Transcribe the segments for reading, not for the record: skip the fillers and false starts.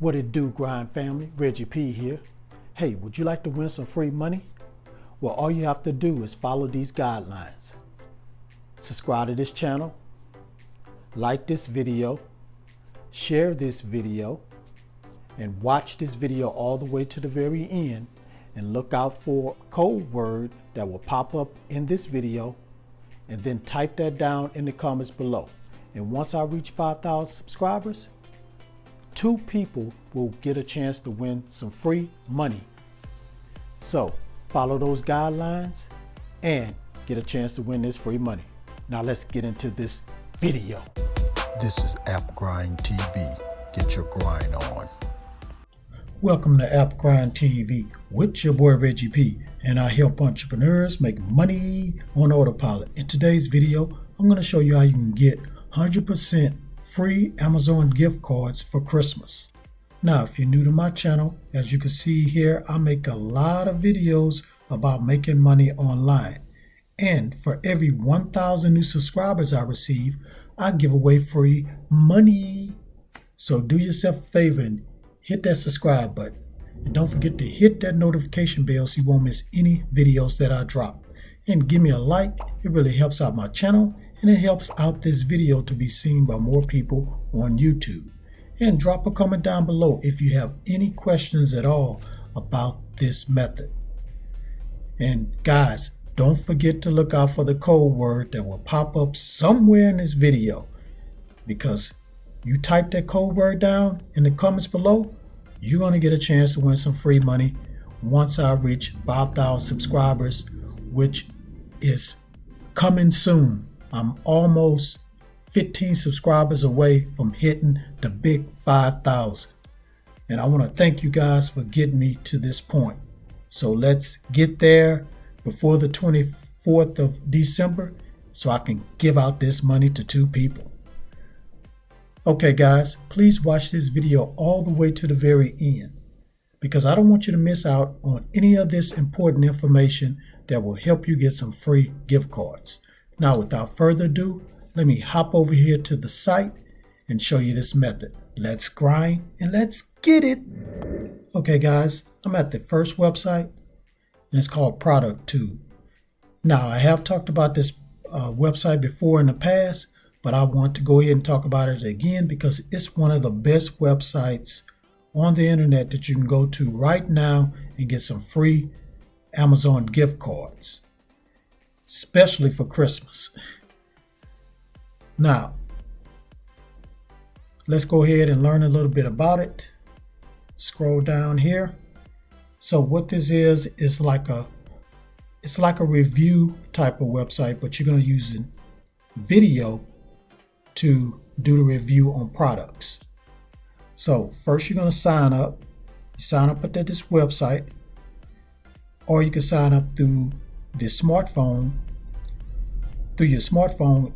What it do, grind family? Reggie P here. Hey, would you like to win some free money? Well, all you have to do is follow these guidelines. Subscribe to this channel, like this video, share this video, and watch this video all the way to the very end, and look out for a code word that will pop up in this video, and then type that down in the comments below. And once I reach 5,000 subscribers, 2 people will get a chance to win some free money. So follow those guidelines and get a chance to win this free money. Now let's get into this video. This is App Grind TV. Get your grind on. Welcome to App Grind TV with your boy Reggie P, and I help entrepreneurs make money on autopilot. In today's video, I'm going to show you how you can get 100% free Amazon gift cards for Christmas. Now, if you're new to my channel, as you can see here, I make a lot of videos about making money online. And for every 1,000 new subscribers I receive, I give away free money. So do yourself a favor and hit that subscribe button. And don't forget to hit that notification bell so you won't miss any videos that I drop. And give me a like. It really helps out my channel, and it helps out this video to be seen by more people on YouTube. And drop a comment down below if you have any questions at all about this method. And guys, don't forget to look out for the code word that will pop up somewhere in this video, because you type that code word down in the comments below, you're going to get a chance to win some free money once I reach 5,000 subscribers, which is coming soon. I'm almost 15 subscribers away from hitting the big 5,000. And I want to thank you guys for getting me to this point. So let's get there before the 24th of December so I can give out this money to 2 people. Okay guys, please watch this video all the way to the very end, because I don't want you to miss out on any of this important information that will help you get some free gift cards. Now, without further ado, let me hop over here to the site and show you this method. Let's grind and let's get it. Okay guys, I'm at the first website, and it's called ProductTube. Now, I have talked about this website before in the past, but I want to go ahead and talk about it again because it's one of the best websites on the internet that you can go to right now and get some free Amazon gift cards, especially for Christmas. Now, let's go ahead and learn a little bit about it. Scroll down here. So what this is like a review type of website, but you're going to use a video to do the review on products. So first you're going to sign up. You sign up at this website, or you can sign up through your smartphone,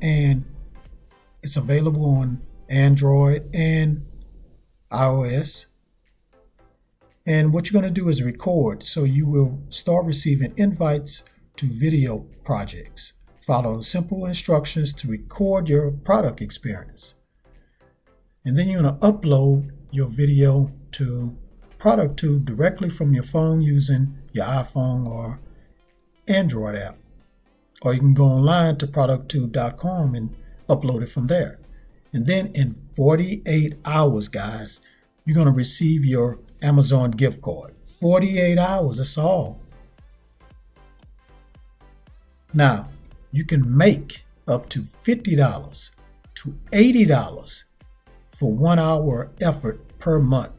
and it's available on Android and iOS. And what you're going to do is record, so you will start receiving invites to video projects. Follow the simple instructions to record your product experience. And then you're going to upload your video to ProductTube directly from your phone using your iPhone or Android app. Or you can go online to ProductTube.com and upload it from there. And then in 48 hours, guys, you're going to receive your Amazon gift card. 48 hours, that's all. Now, you can make up to $50 to $80 for 1 hour effort per month.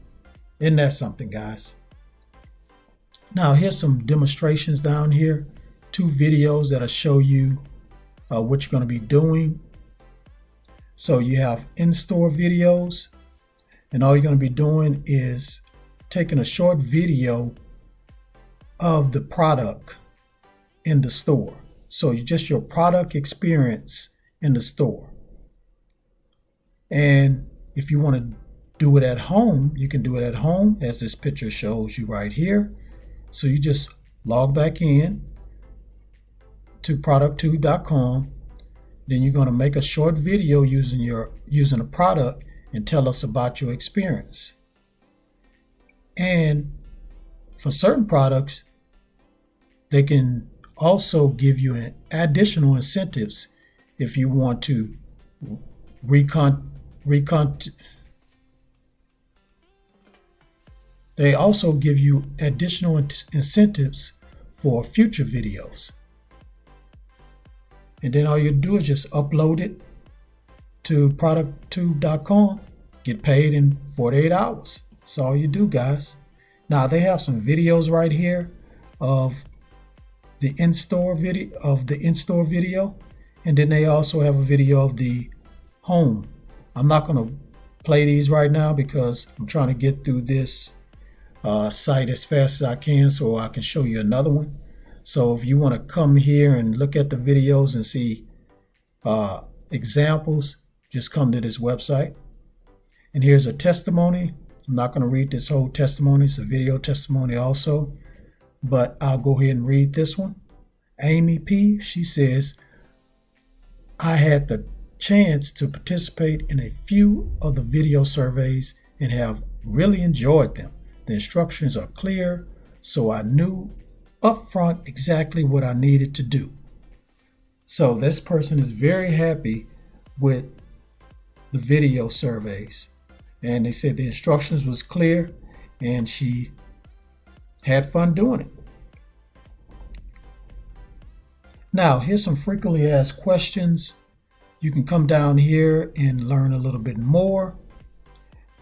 Isn't that something, guys? Now, here's some demonstrations down here. 2 videos that'll show you what you're going to be doing. So you have in-store videos, and all you're going to be doing is taking a short video of the product in the store. So just your product experience in the store. And if you want to do it at home, you can do it at home, as this picture shows you right here. So you just log back in to ProductTube.com. Then you're going to make a short video using a product and tell us about your experience. And for certain products, they can also give you additional incentives if you want to they also give you additional incentives for future videos. And then all you do is just upload it to ProductTube.com, get paid in 48 hours. That's all you do, guys. Now they have some videos right here of the in-store video, and then they also have a video of the home. I'm not going to play these right now because I'm trying to get through this site as fast as I can so I can show you another one. So if you want to come here and look at the videos and see examples, just come to this website. And here's a testimony. I'm not going to read this whole testimony. It's a video testimony also, but I'll go ahead and read this one. Amy P., she says, I had the chance to participate in a few of the video surveys and have really enjoyed them. The instructions are clear, so I knew upfront exactly what I needed to do. So this person is very happy with the video surveys, and they said the instructions was clear and she had fun doing it. Now here's some frequently asked questions. You can come down here and learn a little bit more.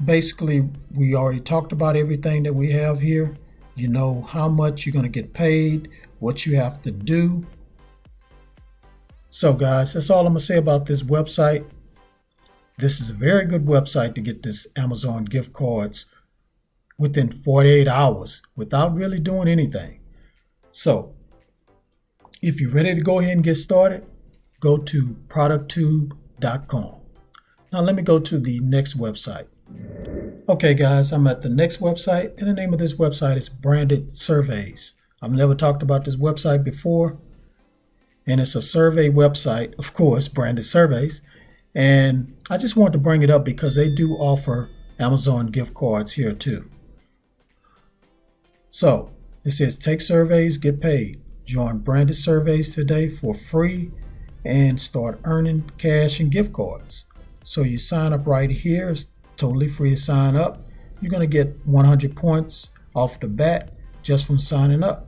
Basically, we already talked about everything that we have here. You know how much you're going to get paid, what you have to do. So guys, that's all I'm going to say about this website. This is a very good website to get this Amazon gift cards within 48 hours without really doing anything. So if you're ready to go ahead and get started, go to ProductTube.com. Now let me go to the next website. Okay guys, I'm at the next website, and the name of this website is Branded Surveys. I've never talked about this website before, and it's a survey website, of course, Branded Surveys. And I just wanted to bring it up because they do offer Amazon gift cards here too. So it says take surveys, get paid. Join Branded Surveys today for free and start earning cash and gift cards. So you sign up right here. It's totally free to sign up. You're going to get 100 points off the bat just from signing up.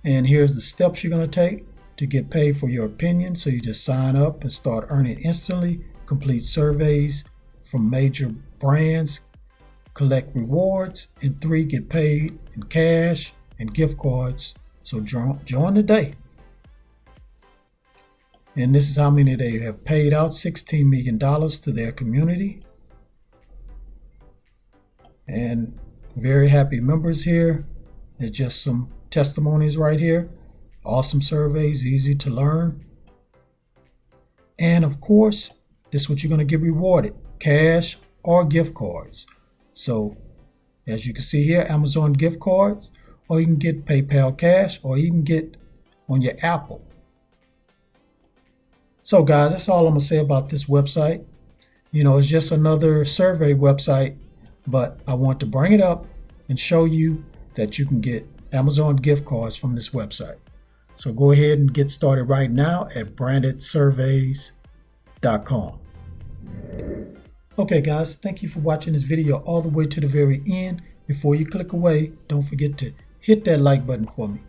And here's the steps you're going to take to get paid for your opinion. So you just sign up and start earning instantly, complete surveys from major brands, collect rewards, and 3, get paid in cash and gift cards. So join today. And this is how many they have paid out, $16 million to their community. And very happy members here. There's just some testimonies right here. Awesome surveys, easy to learn. And of course, this is what you're going to get rewarded, cash or gift cards. So as you can see here, Amazon gift cards, or you can get PayPal cash, or even get on your Apple. So guys, that's all I'm going to say about this website. You know, it's just another survey website, but I want to bring it up and show you that you can get Amazon gift cards from this website. So go ahead and get started right now at brandedsurveys.com. Okay guys, thank you for watching this video all the way to the very end. Before you click away, don't forget to hit that like button for me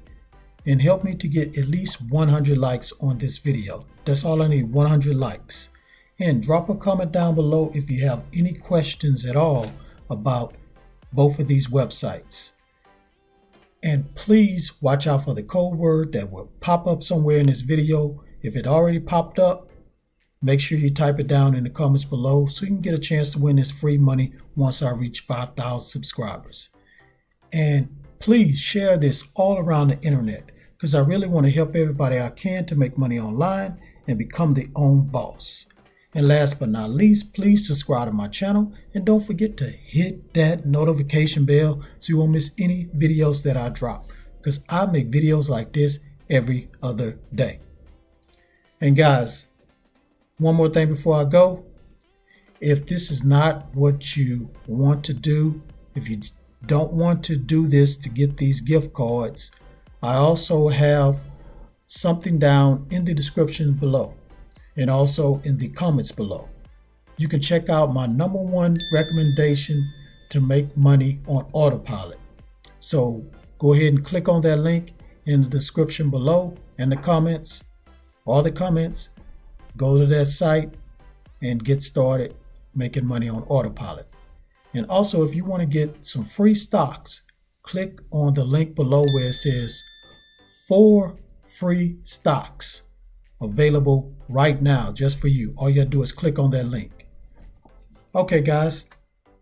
and help me to get at least 100 likes on this video. That's all I need, 100 likes. And drop a comment down below if you have any questions at all about both of these websites. And please watch out for the code word that will pop up somewhere in this video. If it already popped up, make sure you type it down in the comments below so you can get a chance to win this free money once I reach 5,000 subscribers. And please share this all around the internet because I really want to help everybody I can to make money online and become their own boss. And last but not least, please subscribe to my channel and don't forget to hit that notification bell so you won't miss any videos that I drop, because I make videos like this every other day. And guys, one more thing before I go. If this is not what you want to do If you don't want to do this to get these gift cards, I also have something down in the description below and also in the comments below. You can check out my #1 recommendation to make money on autopilot. So go ahead and click on that link in the description below and the comments, all the comments. Go to that site and get started making money on autopilot. And also, if you want to get some free stocks, click on the link below where it says 4 free stocks available right now just for you. All you gotta do is click on that link. Okay, guys,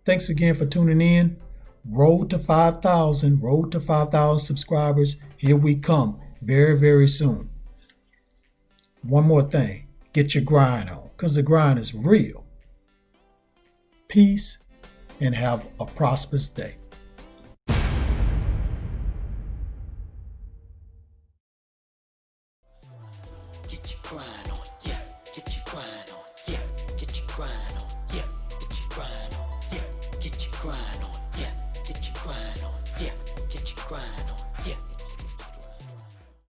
thanks again for tuning in. Road to 5,000 subscribers. Here we come very, very soon. One more thing, get your grind on, because the grind is real. Peace and have a prosperous day. Get your grind on.